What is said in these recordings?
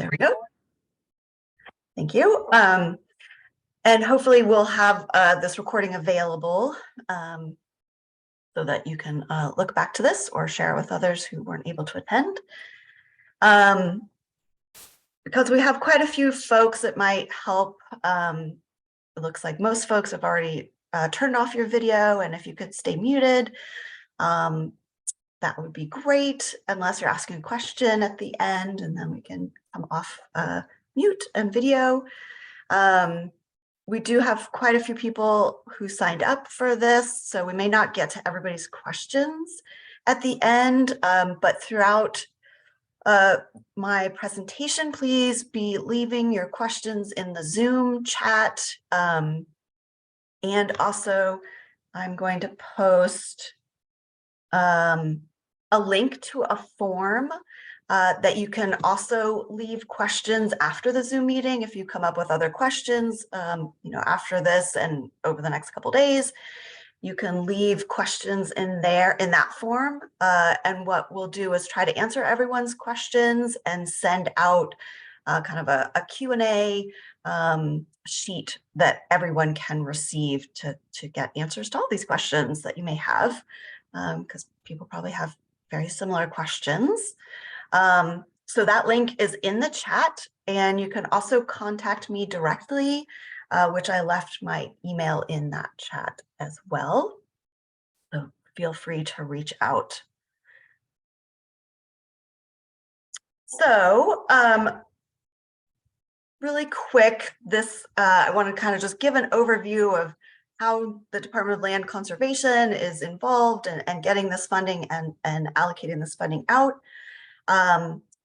There we go. Thank you. And hopefully we'll have this recording available so that you can look back to this or share with others who weren't able to attend. Because we have quite a few folks, it might help. It looks like most folks have already turned off your video, and if you could stay muted, that would be great, unless you're asking a question at the end, and then we can come off mute and video. We do have quite a few people who signed up for this, so we may not get to everybody's questions at the end, but throughout my presentation, please be leaving your questions in the Zoom chat. And also, I'm going to post a link to a form that you can also leave questions after the Zoom meeting. If you come up with other questions, after this and over the next couple days, you can leave questions in there in that form. And what we'll do is try to answer everyone's questions and send out kind of a Q&A sheet that everyone can receive to get answers to all these questions that you may have, because people probably have very similar questions. So that link is in the chat, and you can also contact me directly, which I left my email in that chat as well. So feel free to reach out. So really quick, I want to kind of just give an overview of how the Department of Land Conservation is involved and getting this funding and allocating this funding out.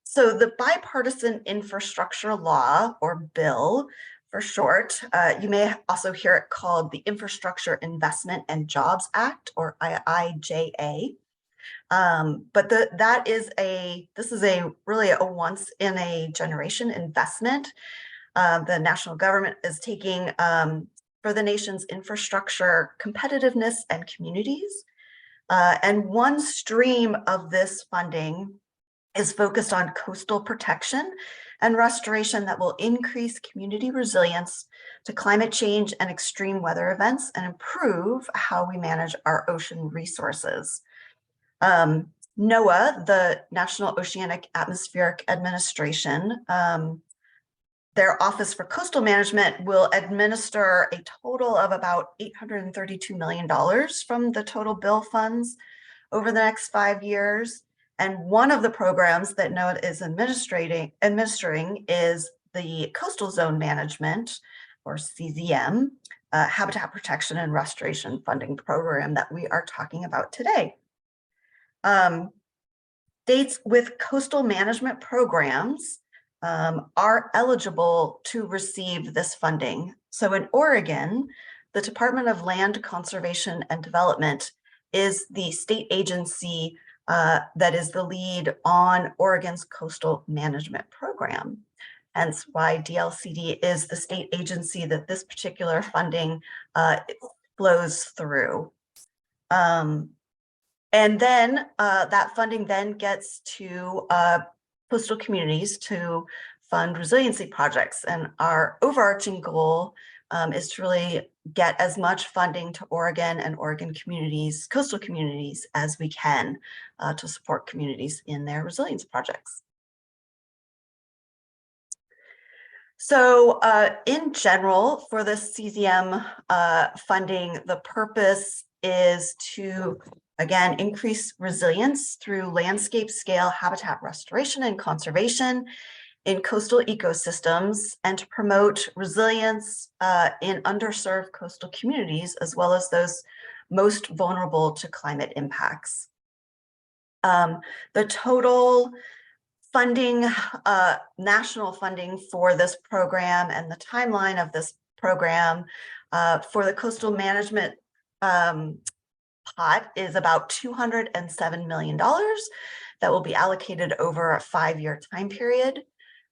So the Bipartisan Infrastructure Law, or BIL for short, you may also hear it called the Infrastructure Investment and Jobs Act, or IIJA. But this is really a once in a generation investment. The national government is taking for the nation's infrastructure, competitiveness, and communities. And one stream of this funding is focused on coastal protection and restoration that will increase community resilience to climate change and extreme weather events and improve how we manage our ocean resources. NOAA, the National Oceanic Atmospheric Administration, their Office for Coastal Management will administer a total of about $832 million from the total BIL funds over the next 5 years. And one of the programs that NOAA is administering is the Coastal Zone Management, or CZM, Habitat Protection and Restoration Funding Program that we are talking about today. States with coastal management programs are eligible to receive this funding. So in Oregon, the Department of Land Conservation and Development is the state agency that is the lead on Oregon's coastal management program. Hence why DLCD is the state agency that this particular funding flows through. And then that funding then gets to coastal communities to fund resiliency projects. And our overarching goal is to really get as much funding to Oregon and Oregon communities, coastal communities, as we can to support communities in their resilience projects. So in general, for the CZM funding, the purpose is to, again, increase resilience through landscape scale habitat restoration and conservation in coastal ecosystems, and to promote resilience in underserved coastal communities, as well as those most vulnerable to climate impacts. The total funding, national funding for this program and the timeline of this program for the coastal management pot is about $207 million that will be allocated over a 5-year time period.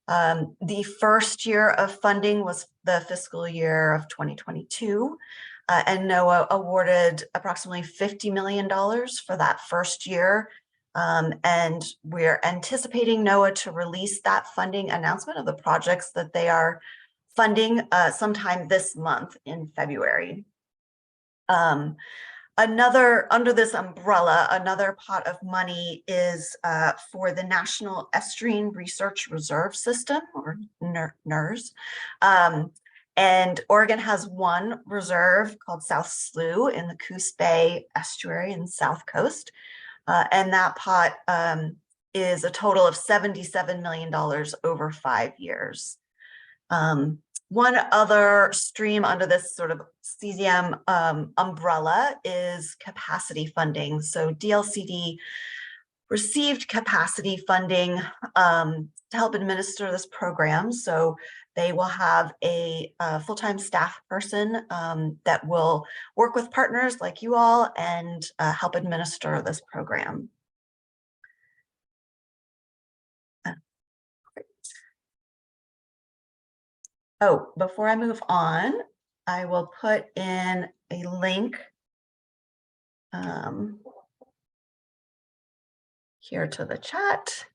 The first year of funding was the fiscal year of 2022, and NOAA awarded approximately $50 million for that first year. And we're anticipating NOAA to release that funding announcement of the projects that they are funding sometime this month in February. Under this umbrella, another pot of money is for the National Estuarine Research Reserve System, or NERS. And Oregon has one reserve called South Slough in the Coos Bay Estuary in the South Coast. And that pot is a total of $77 million over 5 years. One other stream under this sort of CZM umbrella is capacity funding. So DLCD received capacity funding to help administer this program. So they will have a full-time staff person that will work with partners like you all and help administer this program. Oh, before I move on, I will put in a link here to the chat.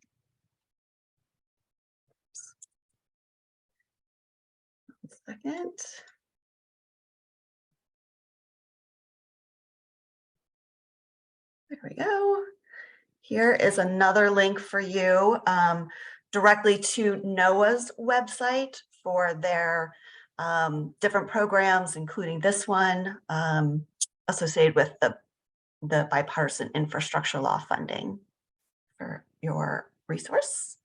One second. There we go. Here is another link for you directly to NOAA's website for their different programs, including this one associated with the bipartisan infrastructure law funding for your resource.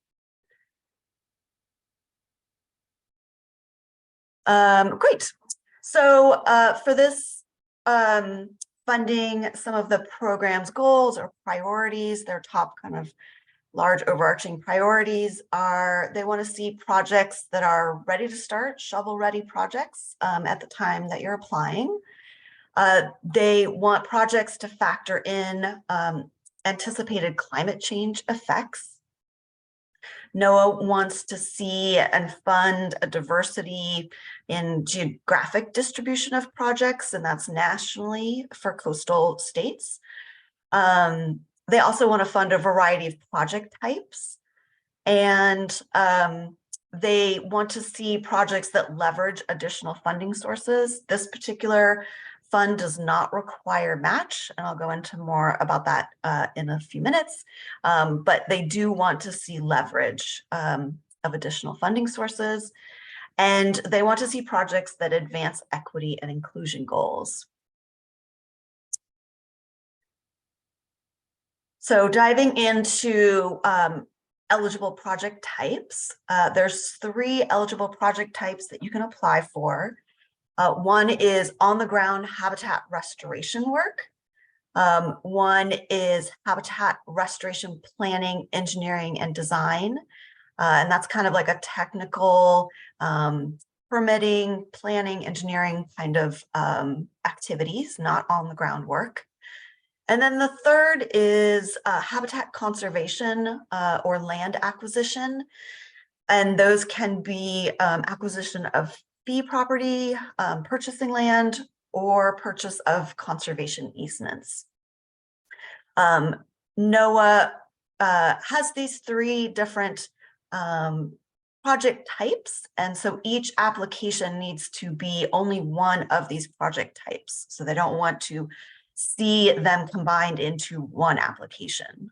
Great. So for this funding, some of the program's goals or priorities, their top kind of large overarching priorities are they want to see projects that are ready to start, shovel-ready projects at the time that you're applying. They want projects to factor in anticipated climate change effects. NOAA wants to see and fund a diversity in geographic distribution of projects, and that's nationally for coastal states. They also want to fund a variety of project types, and they want to see projects that leverage additional funding sources. This particular fund does not require match, and I'll go into more about that in a few minutes, but they do want to see leverage of additional funding sources, and they want to see projects that advance equity and inclusion goals. So diving into eligible project types, there's 3 eligible project types that you can apply for. One is on-the-ground habitat restoration work. One is habitat restoration planning, engineering, and design. And that's kind of like a technical permitting, planning, engineering kind of activities, not on-the-ground work. And then the third is habitat conservation or land acquisition. And those can be acquisition of fee property, purchasing land, or purchase of conservation easements. NOAA has these 3 different project types, and so each application needs to be only one of these project types. So they don't want to see them combined into one application.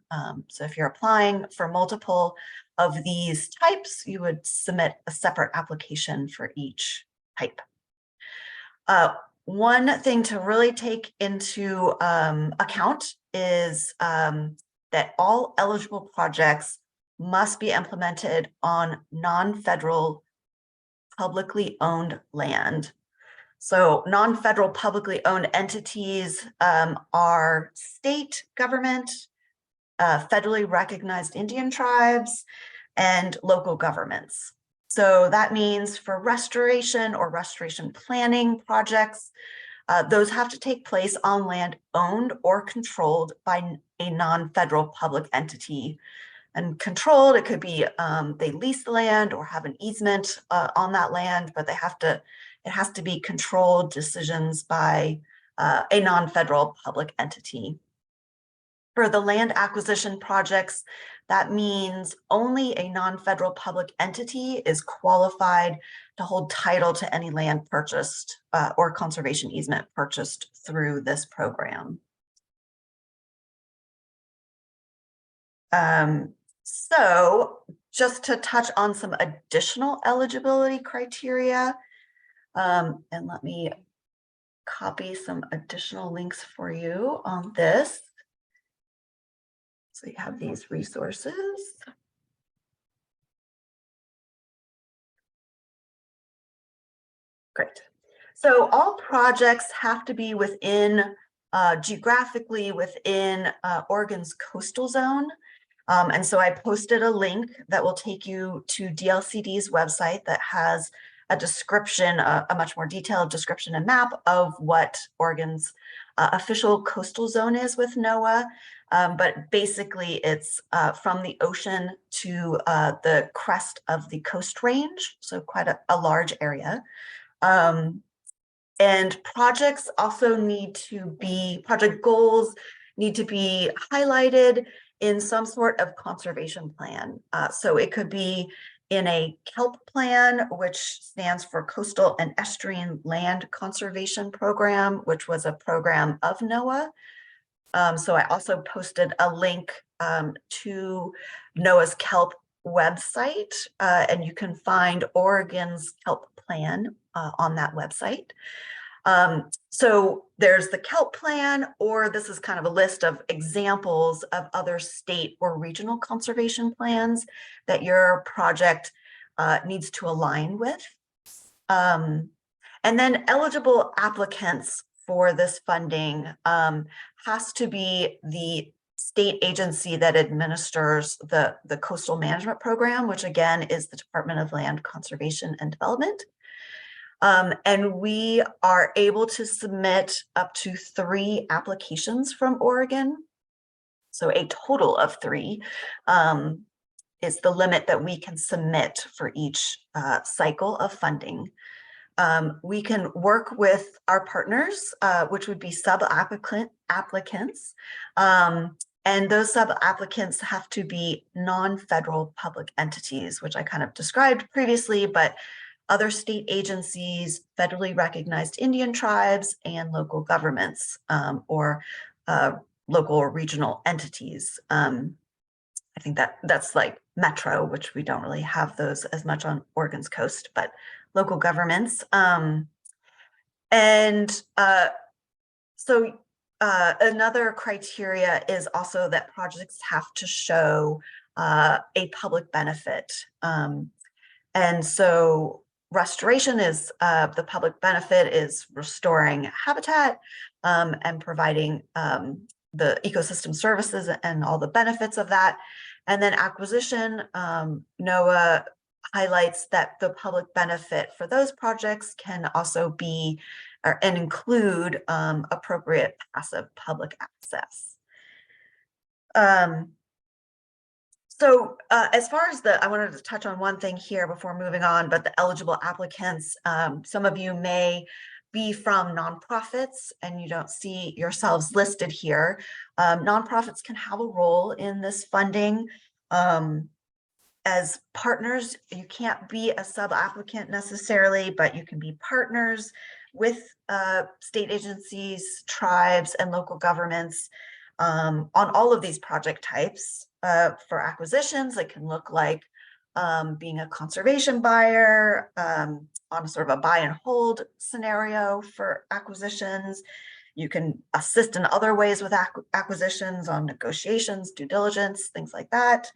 So if you're applying for multiple of these types, you would submit a separate application for each type. One thing to really take into account is that all eligible projects must be implemented on non-federal publicly owned land. So non-federal publicly owned entities are state government, federally recognized Indian tribes, and local governments. So that means for restoration or restoration planning projects, those have to take place on land owned or controlled by a non-federal public entity. And controlled, it could be they lease the land or have an easement on that land, but it has to be controlled decisions by a non-federal public entity. For the land acquisition projects, that means only a non-federal public entity is qualified to hold title to any land purchased or conservation easement purchased through this program. So just to touch on some additional eligibility criteria, and let me copy some additional links for you on this. So you have these resources. Great. So all projects have to be within, geographically within Oregon's coastal zone. And so I posted a link that will take you to DLCD's website that has a description, a much more detailed description and map of what Oregon's official coastal zone is with NOAA. But basically it's from the ocean to the crest of the Coast Range, so quite a large area. And projects also need to be, project goals need to be highlighted in some sort of conservation plan. So it could be in a KELP plan, which stands for Coastal and Estuarine Land Conservation Program, which was a program of NOAA. So I also posted a link to NOAA's KELP website, and you can find Oregon's KELP plan on that website. So there's the KELP plan, or this is kind of a list of examples of other state or regional conservation plans that your project needs to align with. And then eligible applicants for this funding has to be the state agency that administers the Coastal Management Program, which again is the Department of Land Conservation and Development. And we are able to submit up to 3 applications from Oregon. So a total of 3 is the limit that we can submit for each cycle of funding. We can work with our partners, which would be sub-applicants. And those sub-applicants have to be non-federal public entities, which I kind of described previously, but other state agencies, federally recognized Indian tribes, and local governments or local or regional entities. I think that's like metro, which we don't really have those as much on Oregon's coast, but local governments. So another criteria is also that projects have to show a public benefit. And so restoration is the public benefit is restoring habitat and providing the ecosystem services and all the benefits of that. And then acquisition, NOAA highlights that the public benefit for those projects can also be and include appropriate passive public access. So as far as I wanted to touch on one thing here before moving on, but the eligible applicants, some of you may be from nonprofits and you don't see yourselves listed here. Nonprofits can have a role in this funding. As partners, you can't be a sub-applicant necessarily, but you can be partners with state agencies, tribes, and local governments on all of these project types. For acquisitions, it can look like being a conservation buyer on sort of a buy and hold scenario for acquisitions. You can assist in other ways with acquisitions on negotiations, due diligence, things like that.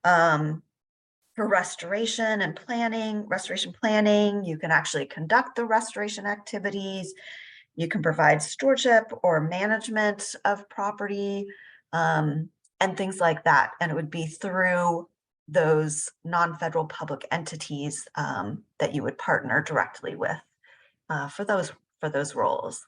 For restoration planning, you can actually conduct the restoration activities. You can provide stewardship or management of property and things like that. And it would be through those non-federal public entities that you would partner directly with for those roles.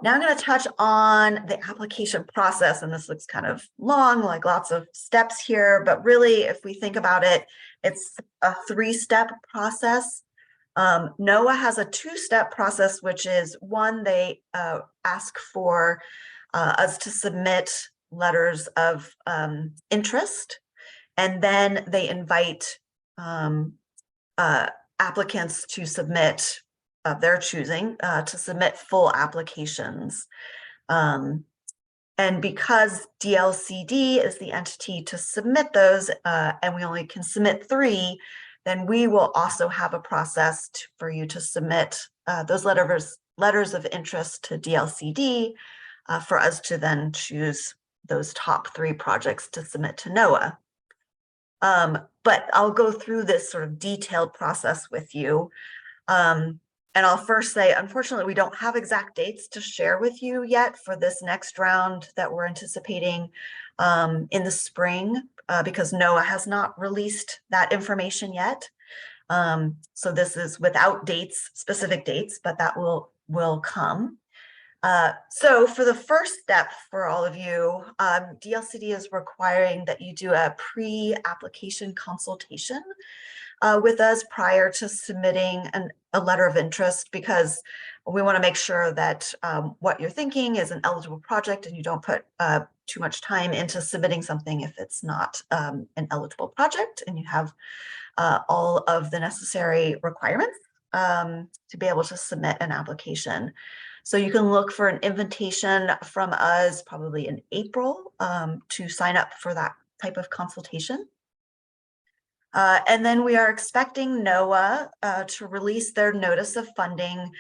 Now I'm going to touch on the application process, and this looks kind of long, like lots of steps here, but really, if we think about it, it's a 3-step process. NOAA has a two-step process, which is one, they ask for us to submit letters of interest, and then they invite applicants to submit of their choosing to submit full applications. And because DLCD is the entity to submit those, and we only can submit 3, then we will also have a process for you to submit those letters of interest to DLCD for us to then choose those top 3 projects to submit to NOAA. But I'll go through this sort of detailed process with you. And I'll first say, unfortunately, we don't have exact dates to share with you yet for this next round that we're anticipating in the spring, because NOAA has not released that information yet. So this is without dates, specific dates, but that will come. So for the first step for all of you, DLCD is requiring that you do a pre-application consultation with us prior to submitting a letter of interest, because we want to make sure that what you're thinking is an eligible project and you don't put too much time into submitting something if it's not an eligible project, and you have all of the necessary requirements to be able to submit an application. So you can look for an invitation from us probably in April to sign up for that type of consultation. And then we are expecting NOAA to release their notice of funding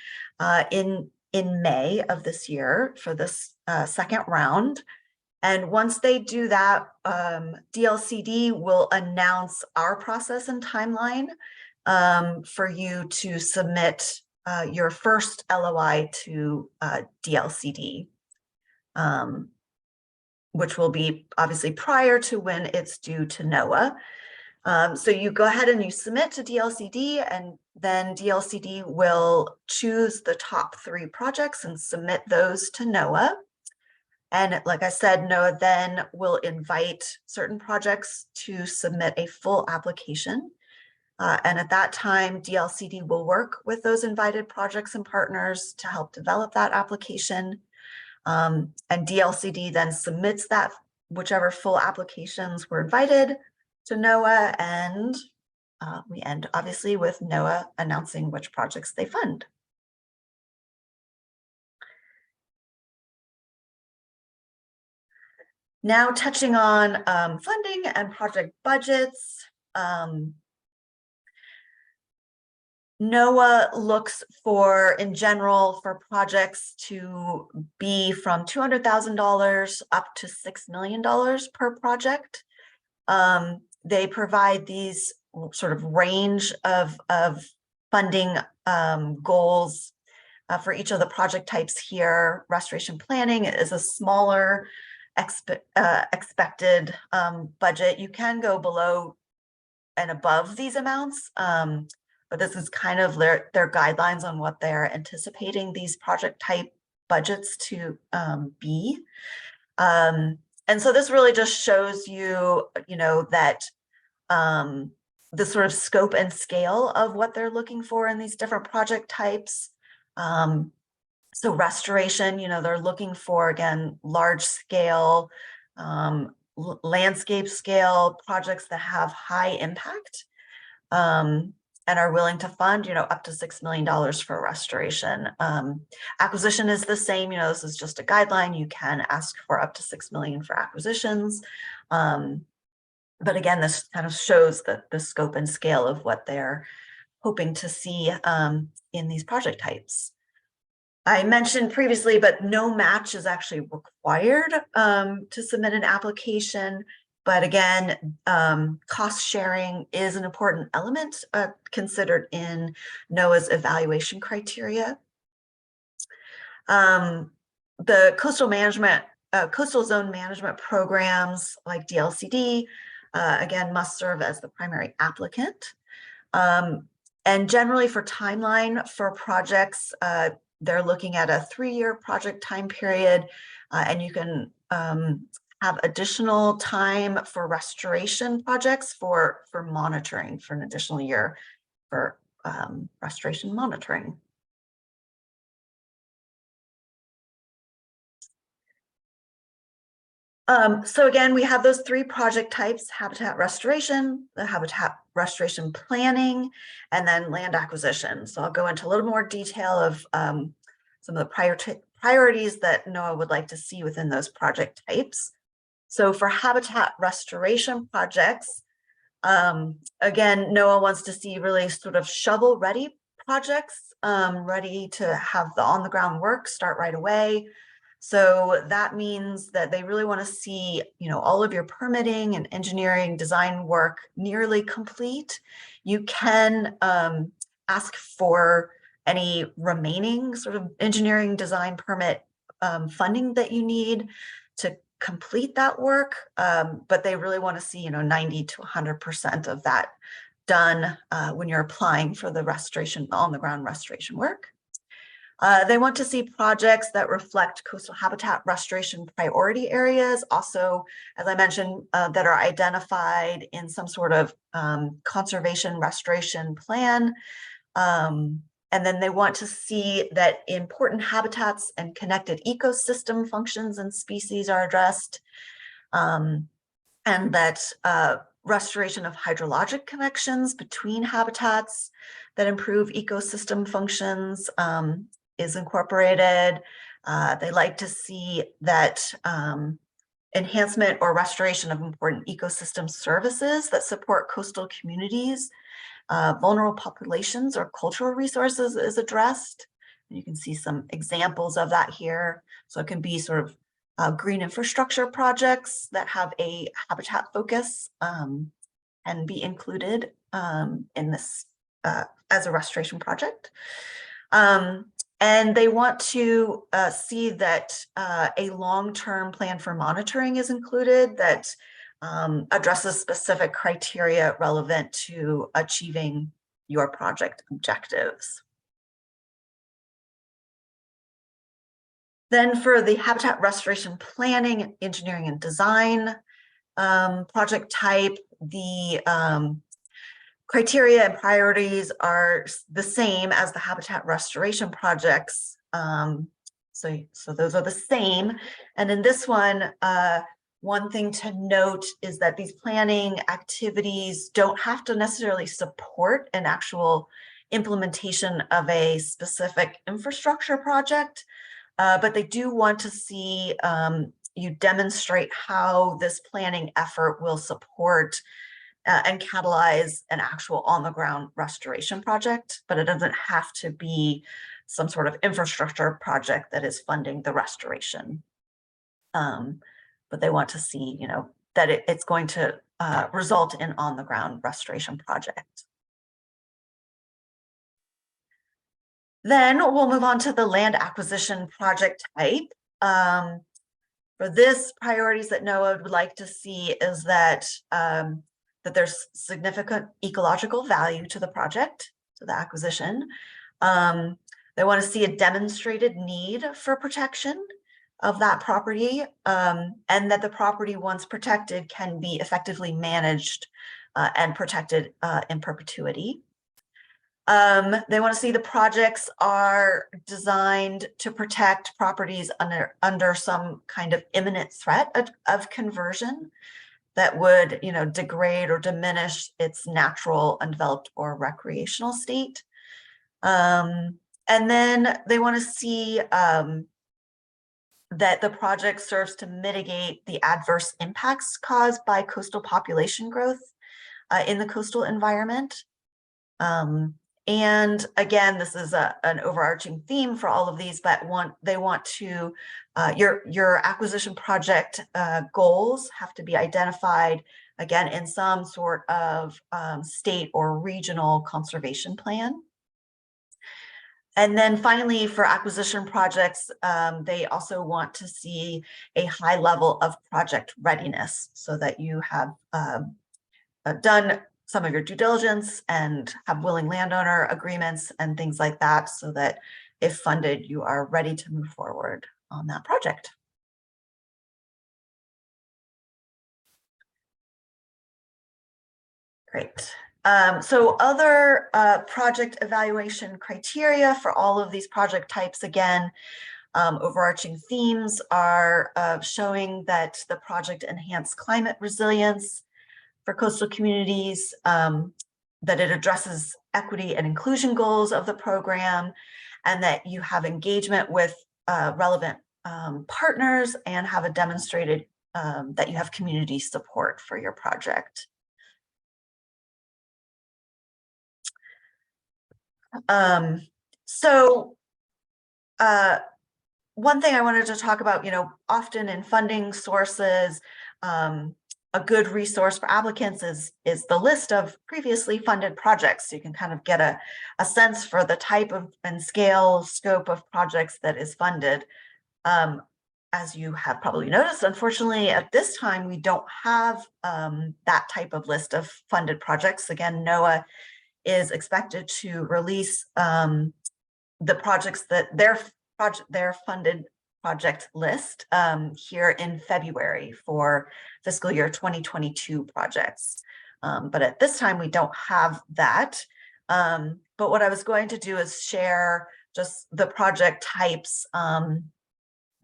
in May of this year for this second round. And once they do that, DLCD will announce our process and timeline for you to submit your first LOI to DLCD, which will be obviously prior to when it's due to NOAA. So you go ahead and you submit to DLCD, and then DLCD will choose the top 3 projects and submit those to NOAA. And like I said, NOAA then will invite certain projects to submit a full application. And at that time, DLCD will work with those invited projects and partners to help develop that application. And DLCD then submits that, whichever full applications were invited, to NOAA, and we end obviously with NOAA announcing which projects they fund. Now touching on funding and project budgets. NOAA looks for, in general, for projects to be from $200,000 up to $6 million per project. They provide these sort of range of funding goals for each of the project types here. Restoration planning is a smaller expected budget. You can go below and above these amounts, but this is kind of their guidelines on what they're anticipating these project type budgets to be. And so this really just shows you, that the sort of scope and scale of what they're looking for in these different project types. So restoration, they're looking for, again, large scale, landscape scale projects that have high impact and are willing to fund, up to $6 million for restoration. Acquisition is the same, this is just a guideline. You can ask for up to $6 million for acquisitions. But again, this kind of shows the scope and scale of what they're hoping to see in these project types. I mentioned previously, but no match is actually required to submit an application. But again, cost sharing is an important element considered in NOAA's evaluation criteria. The coastal zone management programs like DLCD, again, must serve as the primary applicant. And generally for timeline for projects, they're looking at a 3-year project time period, and you can have additional time for restoration projects for monitoring for an additional year for restoration monitoring. So again, we have those 3 project types: habitat restoration, the habitat restoration planning, and then land acquisition. So I'll go into a little more detail of some of the priorities that NOAA would like to see within those project types. So for habitat restoration projects, again, NOAA wants to see really sort of shovel-ready projects, ready to have the on-the-ground work start right away. So that means that they really want to see, all of your permitting and engineering design work nearly complete. You can ask for any remaining sort of engineering design permit funding that you need to complete that work, but they really want to see 90 to 100% of that done when you're applying for the restoration, on-the-ground restoration work. They want to see projects that reflect coastal habitat restoration priority areas, also, as I mentioned, that are identified in some sort of conservation restoration plan. And then they want to see that important habitats and connected ecosystem functions and species are addressed, and that restoration of hydrologic connections between habitats that improve ecosystem functions is incorporated. They like to see that enhancement or restoration of important ecosystem services that support coastal communities, vulnerable populations or cultural resources is addressed. And you can see some examples of that here. So it can be sort of green infrastructure projects that have a habitat focus and be included in this as a restoration project. And they want to see that a long-term plan for monitoring is included that addresses specific criteria relevant to achieving your project objectives. Then for the habitat restoration planning, engineering, and design project type, the criteria and priorities are the same as the habitat restoration projects. So those are the same. And in this one, one thing to note is that these planning activities don't have to necessarily support an actual implementation of a specific infrastructure project, but they do want to see you demonstrate how this planning effort will support and catalyze an actual on-the-ground restoration project, but it doesn't have to be some sort of infrastructure project that is funding the restoration. But they want to see, that it's going to result in on-the-ground restoration project. Then we'll move on to the land acquisition project type. For this, priorities that NOAA would like to see is that that there's significant ecological value to the project, to the acquisition. They want to see a demonstrated need for protection of that property, and that the property, once protected, can be effectively managed and protected in perpetuity. They want to see the projects are designed to protect properties under some kind of imminent threat of conversion that would, degrade or diminish its natural, undeveloped, or recreational state. And then they want to see that the project serves to mitigate the adverse impacts caused by coastal population growth in the coastal environment. And again, this is an overarching theme for all of these, but they want to, your acquisition project goals have to be identified, again, in some sort of state or regional conservation plan. And then finally, for acquisition projects, they also want to see a high level of project readiness so that you have done some of your due diligence and have willing landowner agreements and things like that, so that if funded, you are ready to move forward on that project. Great. So other project evaluation criteria for all of these project types, again, overarching themes are showing that the project enhanced climate resilience for coastal communities, that it addresses equity and inclusion goals of the program, and that you have engagement with relevant partners and have a demonstrated that you have community support for your project. So one thing I wanted to talk about, often in funding sources, a good resource for applicants is the list of previously funded projects. So you can kind of get a sense for the type of and scale, scope of projects that is funded. As you have probably noticed, unfortunately, at this time, we don't have that type of list of funded projects. Again, NOAA is expected to release the projects that their funded project list here in February for fiscal year 2022 projects. But at this time, we don't have that. But what I was going to do is share just the project types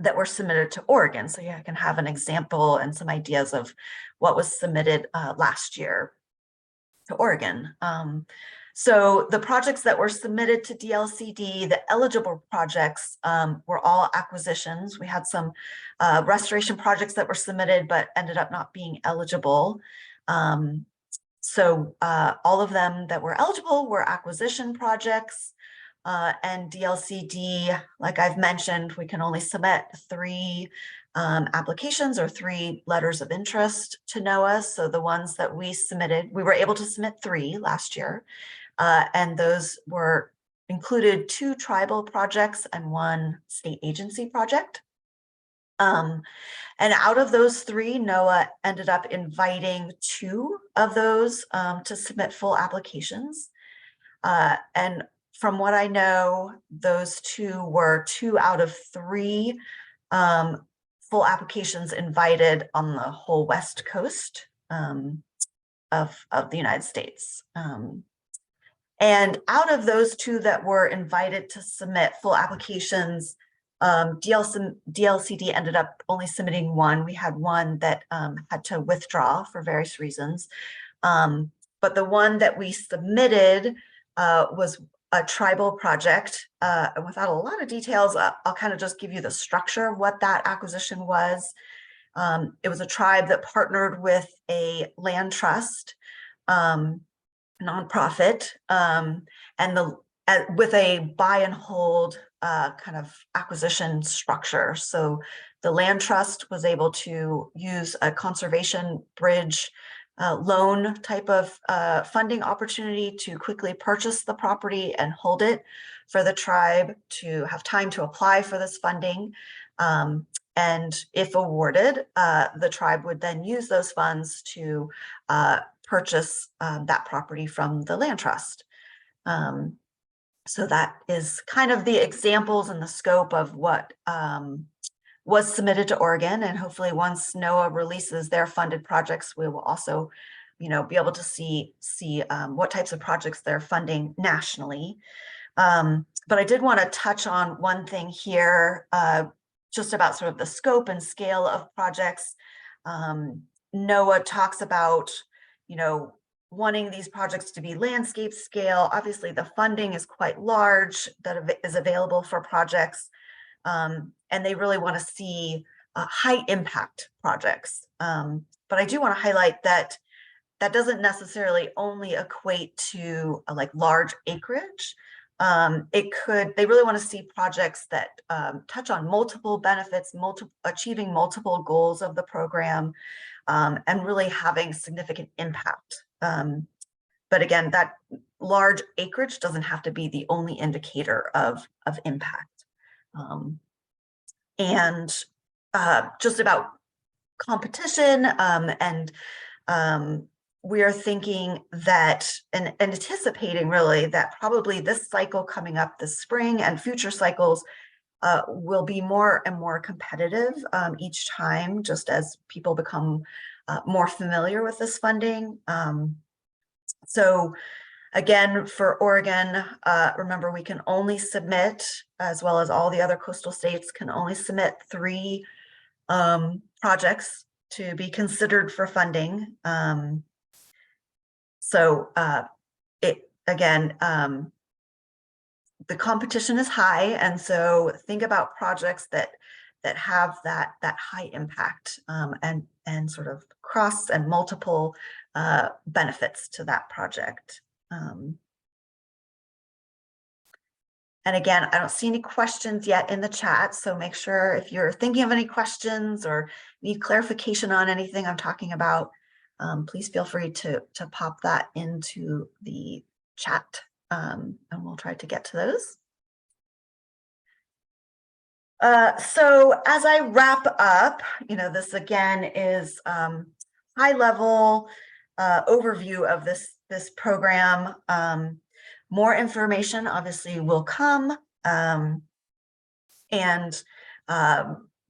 that were submitted to Oregon. So I can have an example and some ideas of what was submitted last year to Oregon. So the projects that were submitted to DLCD, the eligible projects were all acquisitions. We had some restoration projects that were submitted but ended up not being eligible. So all of them that were eligible were acquisition projects. And DLCD, like I've mentioned, we can only submit 3 applications or 3 letters of interest to NOAA. So the ones that we submitted, we were able to submit 3 last year. And those were included 2 tribal projects and 1 state agency project. And out of those 3, NOAA ended up inviting 2 of those to submit full applications. And from what I know, those 2 were 2 out of 3 full applications invited on the whole West Coast of the United States. And out of those 2 that were invited to submit full applications, DLCD ended up only submitting 1. We had 1 that had to withdraw for various reasons. But the one that we submitted was a tribal project. And without a lot of details, I'll kind of just give you the structure of what that acquisition was. It was a tribe that partnered with a land trust, nonprofit, and with a buy and hold kind of acquisition structure. So the land trust was able to use a conservation bridge loan type of funding opportunity to quickly purchase the property and hold it for the tribe to have time to apply for this funding. And if awarded, the tribe would then use those funds to purchase that property from the land trust. So that is kind of the examples and the scope of what was submitted to Oregon, and hopefully once NOAA releases their funded projects, we will also, be able to see what types of projects they're funding nationally. But I did want to touch on one thing here, just about sort of the scope and scale of projects. NOAA talks about, wanting these projects to be landscape scale. Obviously, the funding is quite large that is available for projects. And they really want to see high impact projects. But I do want to highlight that that doesn't necessarily only equate to like large acreage. They really want to see projects that touch on multiple benefits, achieving multiple goals of the program, and really having significant impact. But again, that large acreage doesn't have to be the only indicator of impact. And just about competition, and we are thinking that, and anticipating really, that probably this cycle coming up this spring and future cycles will be more and more competitive each time, just as people become more familiar with this funding. So again, for Oregon, remember we can only submit, as well as all the other coastal states, can only submit 3 projects to be considered for funding. So it again, the competition is high, and so think about projects that have that high impact, and sort of cross and multiple benefits to that project. And again, I don't see any questions yet in the chat, so make sure if you're thinking of any questions or need clarification on anything I'm talking about, please feel free to pop that into the chat, and we'll try to get to those. So as I wrap up, this again is high level overview of this program. More information obviously will come, and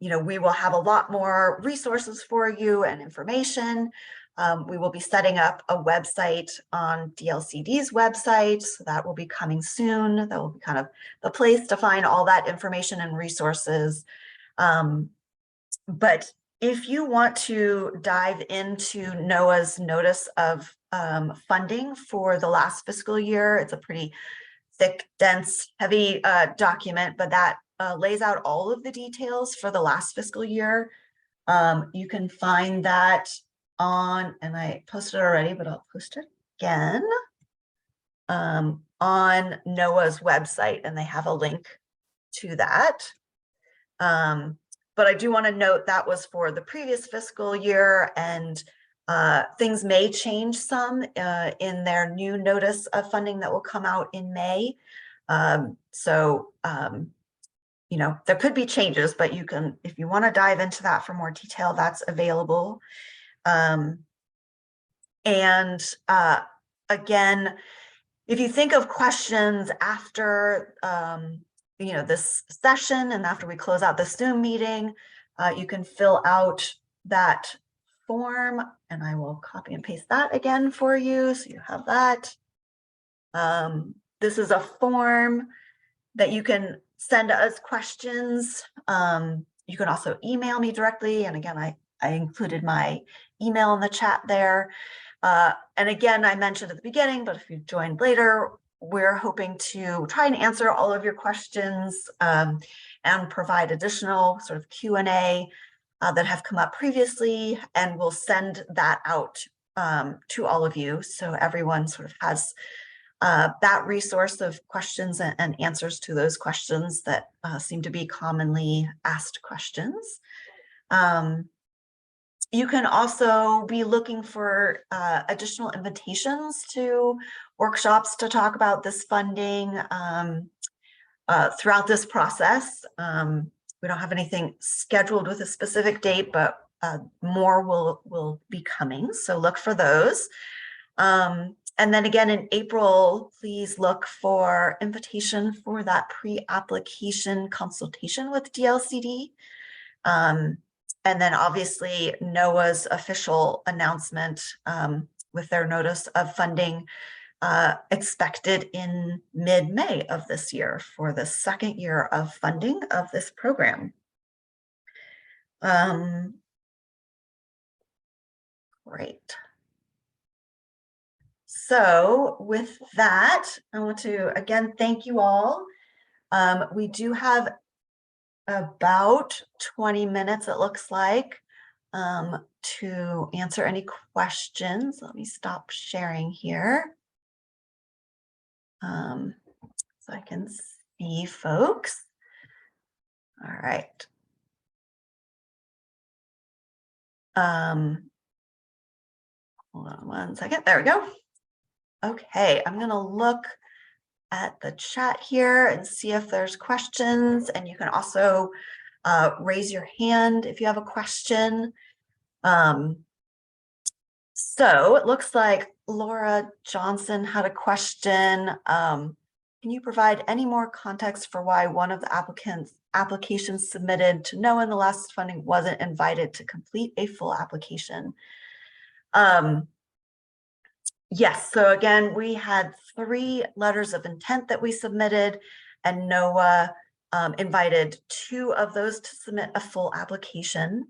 we will have a lot more resources for you and information. We will be setting up a website on DLCD's website, so that will be coming soon. That will be kind of the place to find all that information and resources. But if you want to dive into NOAA's notice of funding for the last fiscal year, it's a pretty thick, dense, heavy document, but that lays out all of the details for the last fiscal year. You can find that on, and I posted it already, but I'll post it again, on NOAA's website, and they have a link to that. But I do want to note that was for the previous fiscal year, and things may change some in their new notice of funding that will come out in May. So there could be changes, but you can, if you want to dive into that for more detail, that's available. And again, if you think of questions after this session and after we close out the Zoom meeting, you can fill out that form, and I will copy and paste that again for you, so you have that. This is a form that you can send us questions. You can also email me directly, and again, I included my email in the chat there. And again, I mentioned at the beginning, but if you joined later, we're hoping to try and answer all of your questions and provide additional sort of Q&A that have come up previously, and we'll send that out to all of you, so everyone sort of has that resource of questions and answers to those questions that seem to be commonly asked questions. You can also be looking for additional invitations to workshops to talk about this funding throughout this process. We don't have anything scheduled with a specific date, but more will be coming, so look for those. And then again in April, please look for invitation for that pre-application consultation with DLCD. And then obviously NOAA's official announcement with their notice of funding expected in mid-May of this year for the second year of funding of this program. Great. So with that, I want to again thank you all. We do have about 20 minutes, it looks like, to answer any questions. Let me stop sharing here so I can see folks. All right. Hold on one second. There we go. Okay, I'm going to look at the chat here and see if there's questions, and you can also raise your hand if you have a question. So it looks like Laura Johnson had a question. Can you provide any more context for why one of the applications submitted to NOAA in the last funding wasn't invited to complete a full application? Yes, so again, we had 3 letters of intent that we submitted, and NOAA invited 2 of those to submit a full application.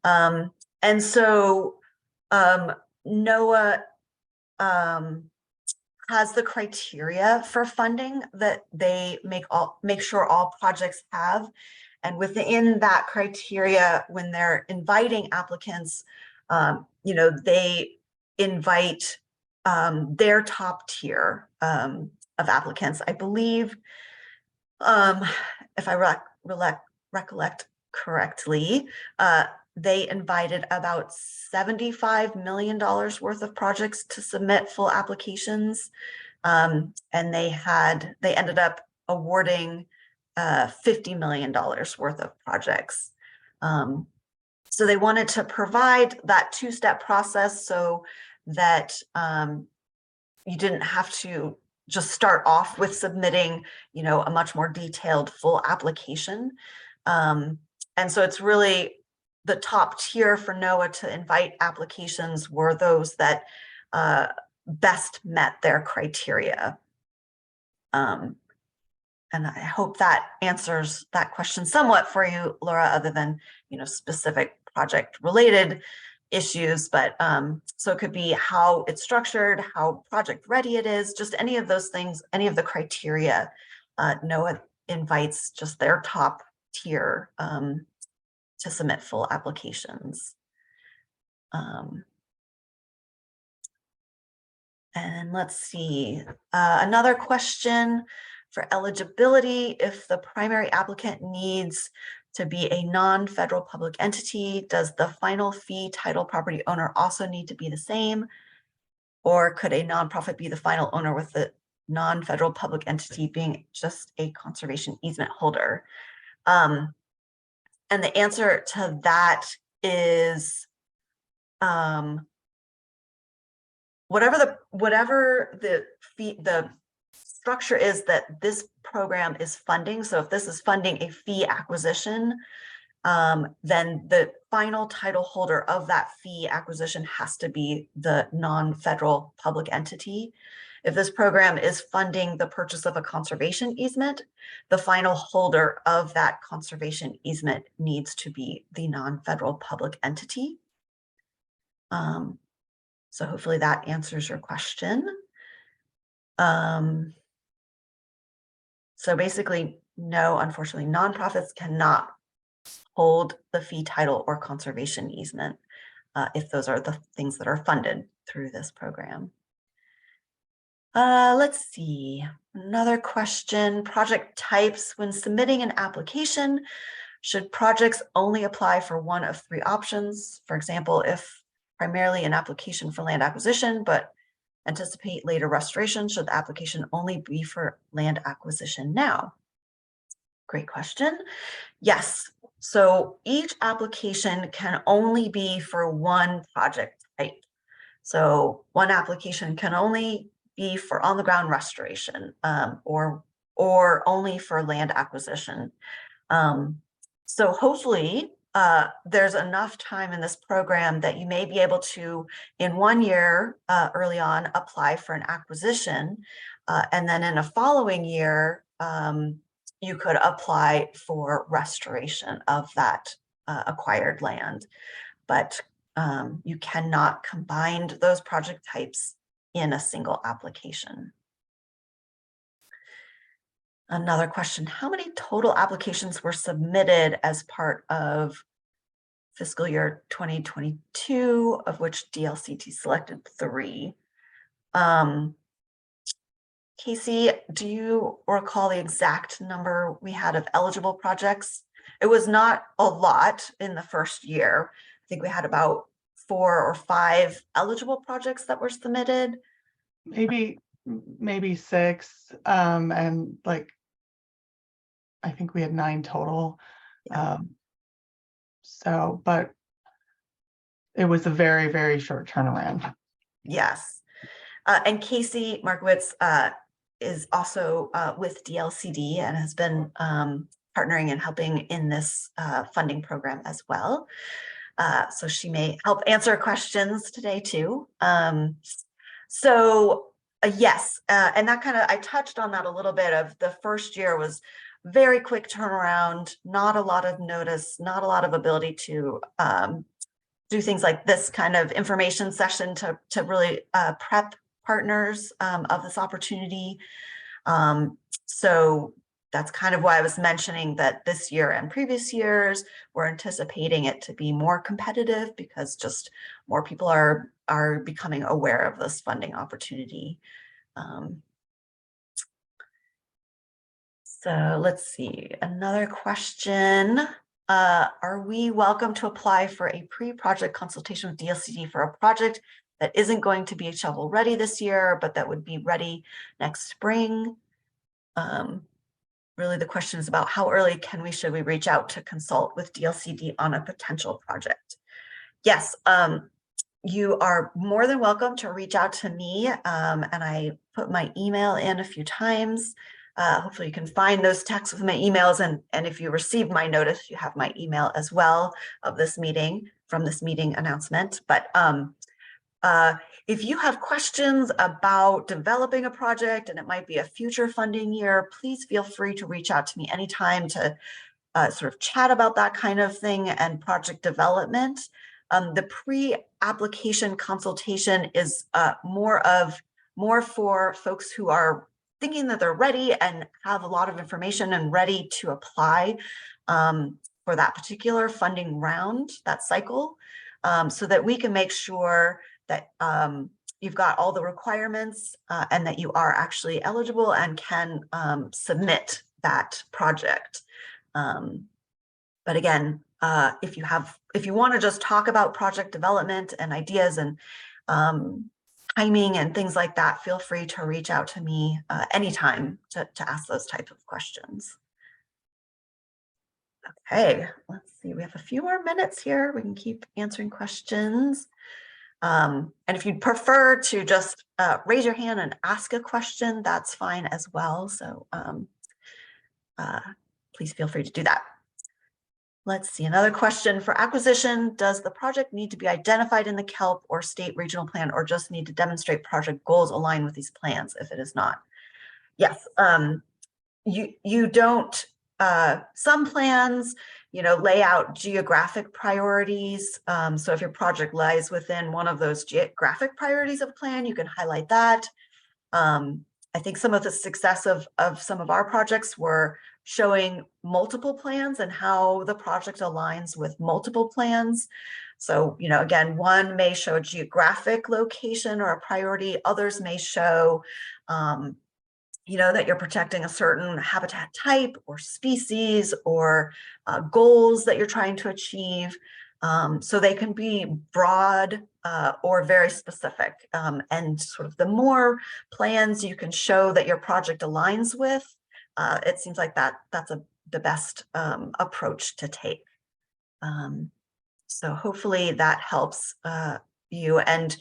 And so NOAA has the criteria for funding that they make sure all projects have. And within that criteria, when they're inviting applicants, they invite their top tier of applicants. I believe, if I recollect correctly, they invited about $75 million worth of projects to submit full applications. And they ended up awarding $50 million worth of projects. So they wanted to provide that 2-step process so that you didn't have to just start off with submitting, a much more detailed full application. And so it's really the top tier for NOAA to invite applications were those that best met their criteria. And I hope that answers that question somewhat for you, Laura, other than, specific project related issues. But so it could be how it's structured, how project ready it is, just any of those things, any of the criteria. NOAA invites just their top tier to submit full applications. And let's see, another question for eligibility: if the primary applicant needs to be a non-federal public entity, does the final fee title property owner also need to be the same? Or could a nonprofit be the final owner with the non-federal public entity being just a conservation easement holder? And the answer to that is whatever the structure is that this program is funding. So if this is funding a fee acquisition, then the final title holder of that fee acquisition has to be the non-federal public entity. If this program is funding the purchase of a conservation easement, the final holder of that conservation easement needs to be the non-federal public entity. So hopefully that answers your question. So basically, no, unfortunately, nonprofits cannot hold the fee title or conservation easement if those are the things that are funded through this program. Let's see, another question: project types. When submitting an application, should projects only apply for one of 3 options? For example, if primarily an application for land acquisition, but anticipate later restoration, should the application only be for land acquisition now? Great question. Yes. So each application can only be for one project type. So one application can only be for on-the-ground restoration or only for land acquisition. So hopefully there's enough time in this program that you may be able to, in 1 year early on, apply for an acquisition. And then in a following year, you could apply for restoration of that acquired land. But you cannot combine those project types in a single application. Another question: how many total applications were submitted as part of fiscal year 2022, of which DLCT selected 3? Casey, do you recall the exact number we had of eligible projects? It was not a lot in the first year. I think we had about 4 or 5 eligible projects that were submitted. Maybe 6, and like I think we had 9 total. Yeah. So, but it was a very, very short turnaround. Yes. And Casey Markowitz is also with DLCD and has been partnering and helping in this funding program as well. So she may help answer questions today too. So yes, and that kind of, I touched on that a little bit. Of the first year was very quick turnaround, not a lot of notice, not a lot of ability to do things like this kind of information session to really prep partners of this opportunity. So that's kind of why I was mentioning that this year and previous years, we're anticipating it to be more competitive because just more people are becoming aware of this funding opportunity. So let's see, another question. Are we welcome to apply for a pre-project consultation with DLCD for a project that isn't going to be shovel ready this year, but that would be ready next spring? Really the question is about how early should we reach out to consult with DLCD on a potential project? Yes, you are more than welcome to reach out to me, and I put my email in a few times. Hopefully you can find those texts with my emails, and if you receive my notice, you have my email as well of this meeting, from this meeting announcement. But if you have questions about developing a project and it might be a future funding year, please feel free to reach out to me anytime to sort of chat about that kind of thing and project development. The pre-application consultation is more for folks who are thinking that they're ready and have a lot of information and ready to apply for that particular funding round, that cycle, so that we can make sure that you've got all the requirements and that you are actually eligible and can submit that project. But again, if you want to just talk about project development and ideas and timing and things like that, feel free to reach out to me anytime to ask those type of questions. Okay, let's see. We have a few more minutes here. We can keep answering questions. And if you'd prefer to just raise your hand and ask a question, that's fine as well. So please feel free to do that. Let's see, another question for acquisition. Does the project need to be identified in the KELP or state regional plan, or just need to demonstrate project goals align with these plans if it is not? Yes, you don't, some plans, lay out geographic priorities. So if your project lies within one of those geographic priorities of plan, you can highlight that. I think some of the success of some of our projects were showing multiple plans and how the project aligns with multiple plans. So, again, one may show a geographic location or a priority. Others may show, that you're protecting a certain habitat type or species or goals that you're trying to achieve. So they can be broad or very specific. And sort of the more plans you can show that your project aligns with, it seems like that's the best approach to take. So hopefully that helps you. And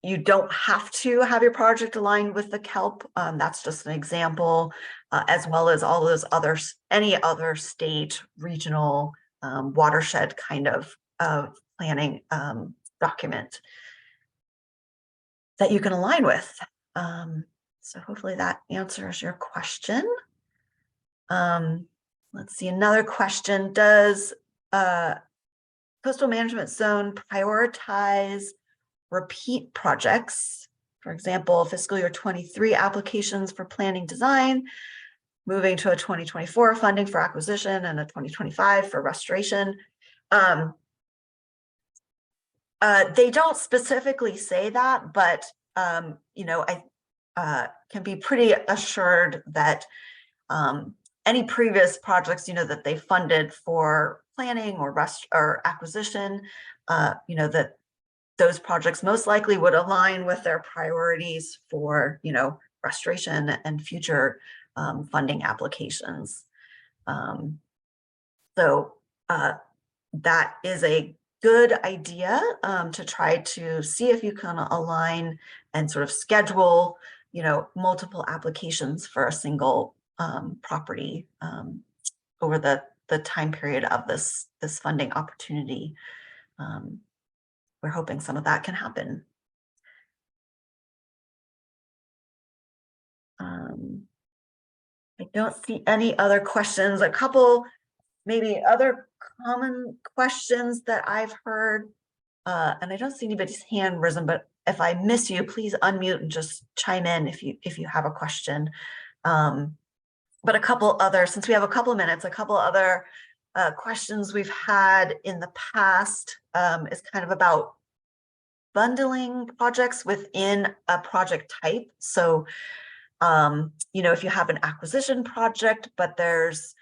you don't have to have your project aligned with the KELP. That's just an example, as well as all those others, any other state, regional, watershed kind of planning document that you can align with. So hopefully that answers your question. Let's see, another question. Does coastal management zone prioritize repeat projects? For example, fiscal year 23 applications for planning design, moving to a 2024 funding for acquisition and a 2025 for restoration. They don't specifically say that, but I can be pretty assured that any previous projects, that they funded for planning or acquisition, that those projects most likely would align with their priorities for, restoration and future funding applications. So that is a good idea to try to see if you can align and sort of schedule, multiple applications for a single property over the time period of this funding opportunity. We're hoping some of that can happen. I don't see any other questions. A couple, maybe other common questions that I've heard, and I don't see anybody's hand risen, but if I miss you, please unmute and just chime in if you have a question. But a couple other, since we have a couple of minutes, a couple other questions we've had in the past is kind of about bundling projects within a project type. So, if you have an acquisition project, but there's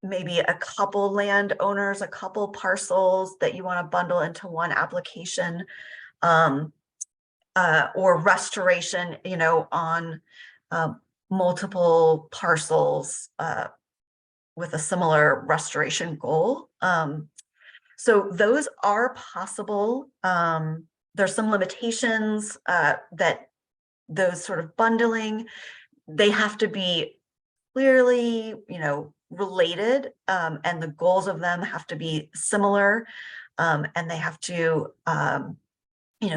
maybe a couple landowners, a couple parcels that you want to bundle into one application, or restoration, on multiple parcels with a similar restoration goal. So those are possible. There's some limitations that those sort of bundling, they have to be clearly, related, and the goals of them have to be similar, and they have to,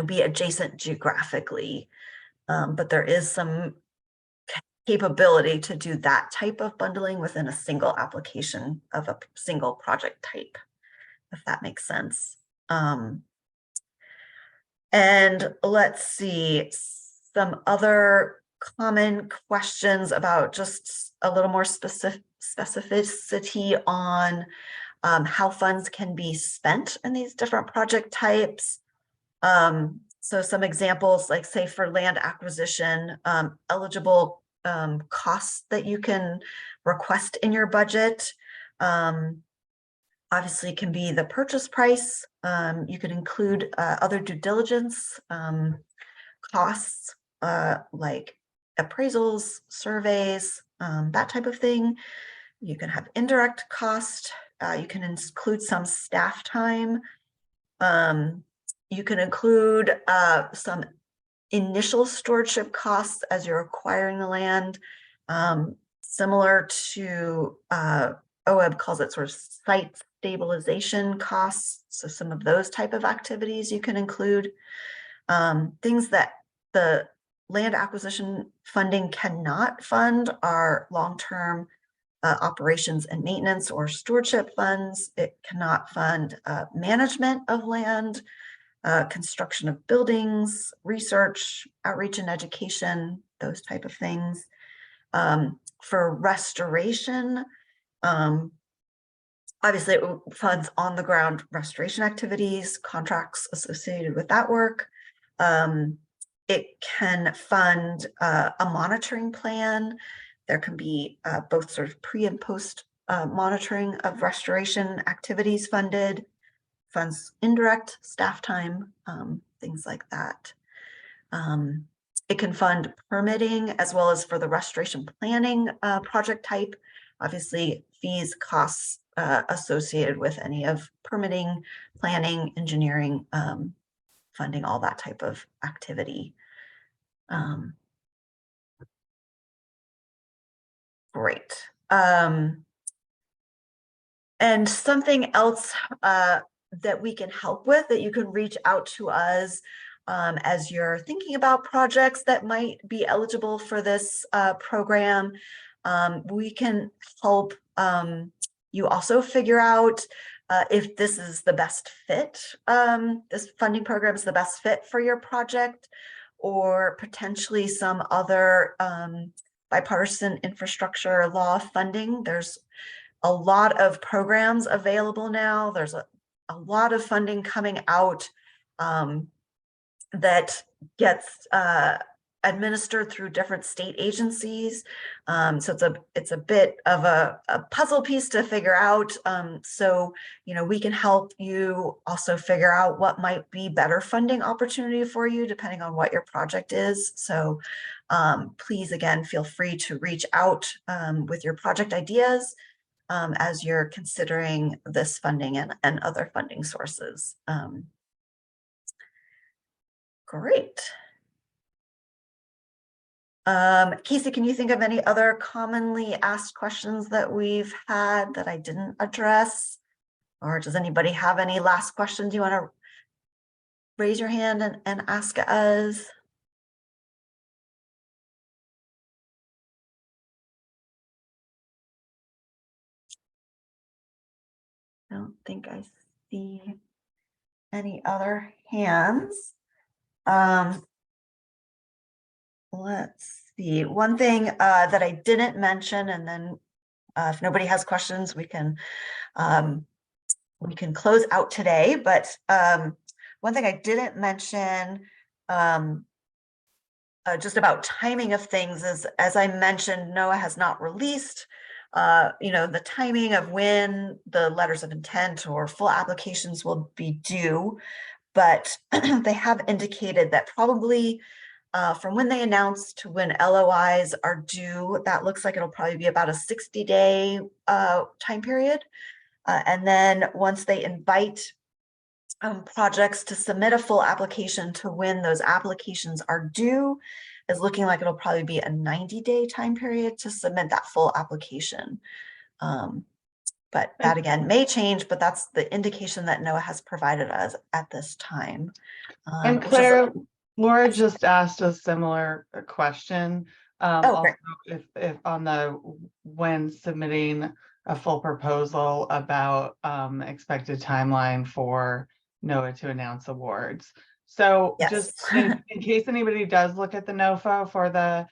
be adjacent geographically. But there is some capability to do that type of bundling within a single application of a single project type, if that makes sense. And let's see, some other common questions about just a little more specificity on how funds can be spent in these different project types. So some examples, like say for land acquisition, eligible costs that you can request in your budget. Obviously can be the purchase price. You could include other due diligence costs, like appraisals, surveys, that type of thing. You can have indirect cost. You can include some staff time. You can include some initial stewardship costs as you're acquiring the land, similar to OEB calls it sort of site stabilization costs. So some of those type of activities you can include. Things that the land acquisition funding cannot fund are long-term operations and maintenance or stewardship funds. It cannot fund management of land, construction of buildings, research, outreach and education, those type of things. For restoration, obviously it funds on the ground restoration activities, contracts associated with that work. It can fund a monitoring plan. There can be both sort of pre and post monitoring of restoration activities funded, funds indirect staff time, things like that. It can fund permitting as well as for the restoration planning project type. Obviously, fees, costs associated with any of permitting, planning, engineering, funding, all that type of activity. Great. And something else that we can help with, that you can reach out to us as you're thinking about projects that might be eligible for this program. We can help you also figure out if this is the best fit, this funding program is the best fit for your project, or potentially some other bipartisan infrastructure law funding. There's a lot of programs available now. There's a lot of funding coming out that gets administered through different state agencies. So it's a bit of a puzzle piece to figure out. So, we can help you also figure out what might be better funding opportunity for you, depending on what your project is. So please, again, feel free to reach out with your project ideas as you're considering this funding and other funding sources. Great. Casey, can you think of any other commonly asked questions that we've had that I didn't address? Or does anybody have any last questions you want to raise your hand and ask us? don't think I see any other hands. Let's see. One thing that I didn't mention, and then if nobody has questions, we can close out today. But one thing I didn't mention just about timing of things is, as I mentioned, NOAA has not released the timing of when the letters of intent or full applications will be due, but they have indicated that probably from when they announced to when LOIs are due, that looks like it'll probably be about a 60-day time period. And then once they invite projects to submit a full application to when those applications are due, is looking like it'll probably be a 90-day time period to submit that full application. But that again may change, but that's the indication that NOAA has provided us at this time. And Claire, Laura just asked a similar question. Also, if on the when submitting a full proposal about expected timeline for NOAA to announce awards. So yes. Just in case anybody does look at the NOFA for the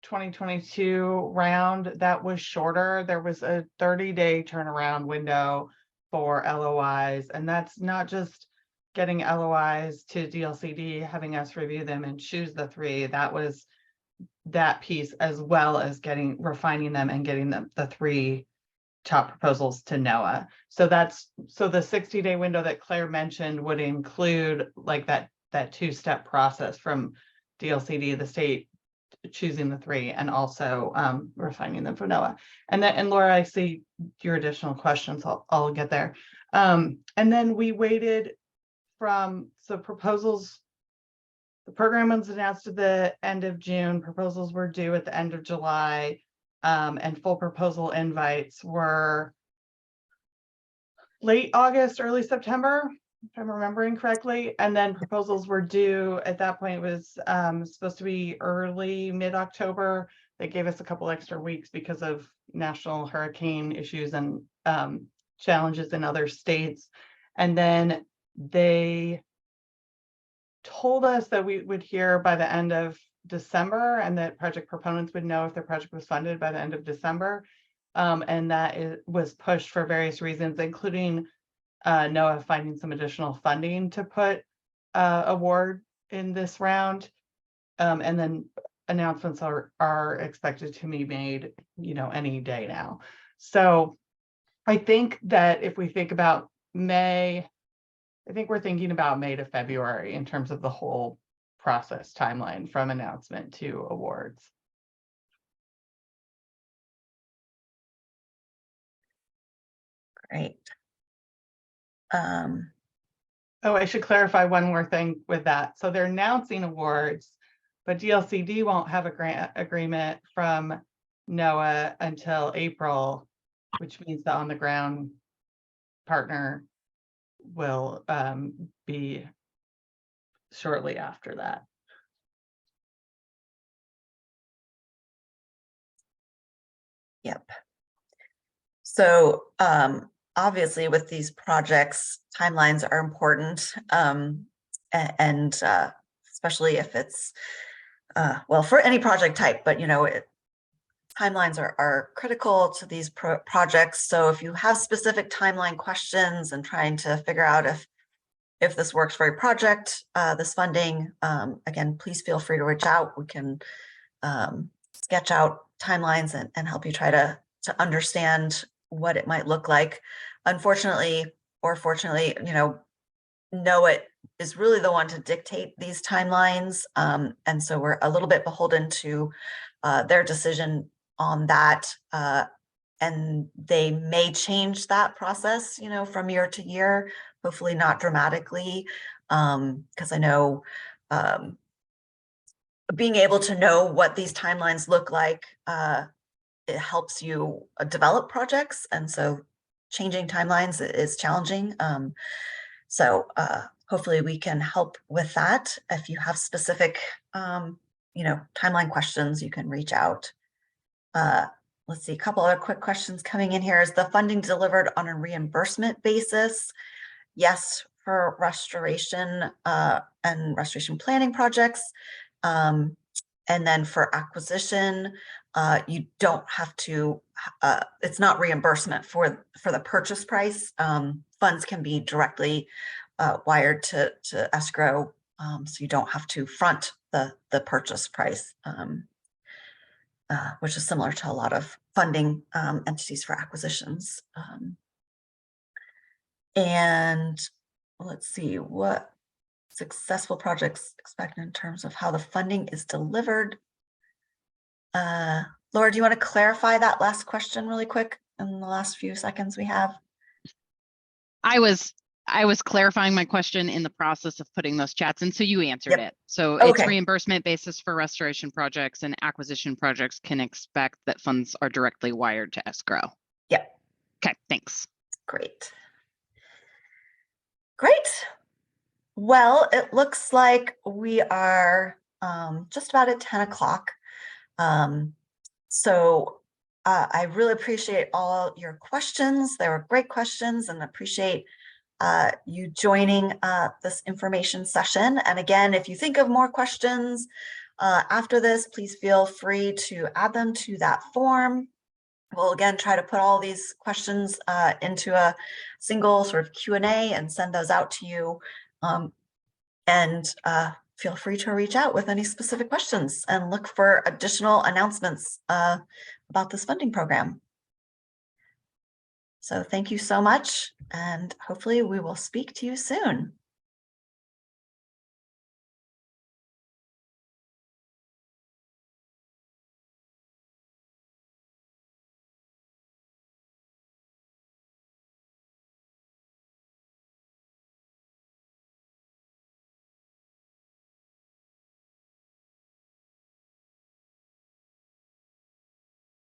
2022 round, that was shorter. There was a 30-day turnaround window for LOIs, and that's not just getting LOIs to DLCD, having us review them and choose the 3. That was that piece, as well as refining them and getting the 3 top proposals to NOAA. So the 60-day window that Claire mentioned would include like that 2-step process from DLCD, the state choosing the 3, and also refining them for NOAA. And Laura, I see your additional questions. I'll get there. And then we waited proposals. The program was announced at the end of June. Proposals were due at the end of July. And full proposal invites were late August, early September, if I'm remembering correctly. And then proposals were due at that point. It was supposed to be early, mid-October. They gave us a couple extra weeks because of national hurricane issues and challenges in other states. And then they told us that we would hear by the end of December, and that project proponents would know if their project was funded by the end of December. And that was pushed for various reasons, including NOAA finding some additional funding to put award in this round. And then announcements are expected to be made, any day now. So I think that if we think about May, I think we're thinking about May to February in terms of the whole process timeline from announcement to awards. Great. Oh, I should clarify one more thing with that. So they're announcing awards, but DLCD won't have a grant agreement from NOAA until April, which means the on-the-ground partner will be shortly after that. Yep. So obviously with these projects, timelines are important, and especially if it's, well, for any project type, but timelines are critical to these projects. So if you have specific timeline questions and trying to figure out if this works for your project, this funding, again, please feel free to reach out. We can sketch out timelines and help you try to understand what it might look like. Unfortunately, or fortunately, NOAA is really the one to dictate these timelines. And so we're a little bit beholden to their decision on that. And they may change that process, from year to year, hopefully not dramatically, because I know being able to know what these timelines look like, it helps you develop projects. And so changing timelines is challenging. So hopefully we can help with that. If you have specific, timeline questions, you can reach out. let's see, a couple other quick questions coming in here. Is the funding delivered on a reimbursement basis? Yes, for restoration and restoration planning projects. And then for acquisition, you don't have to, it's not reimbursement for the purchase price. Funds can be directly wired to escrow, so you don't have to front the purchase price, which is similar to a lot of funding entities for acquisitions. And let's see, what successful projects expected in terms of how the funding is delivered. Laura, do you want to clarify that last question really quick in the last few seconds we have? I was clarifying my question in the process of putting those chats in, so you answered it. So it's Okay. reimbursement basis for restoration projects, and acquisition projects can expect that funds are directly wired to escrow. Yep. Okay, thanks. Great. Great. Well, it looks like we are just about at 10 o'clock. So I really appreciate all your questions. They were great questions, and appreciate you joining this information session. And again, if you think of more questions after this, please feel free to add them to that form. We'll again try to put all these questions into a single sort of Q&A and send those out to you. And feel free to reach out with any specific questions and look for additional announcements about this funding program. So thank you so much, and hopefully we will speak to you soon.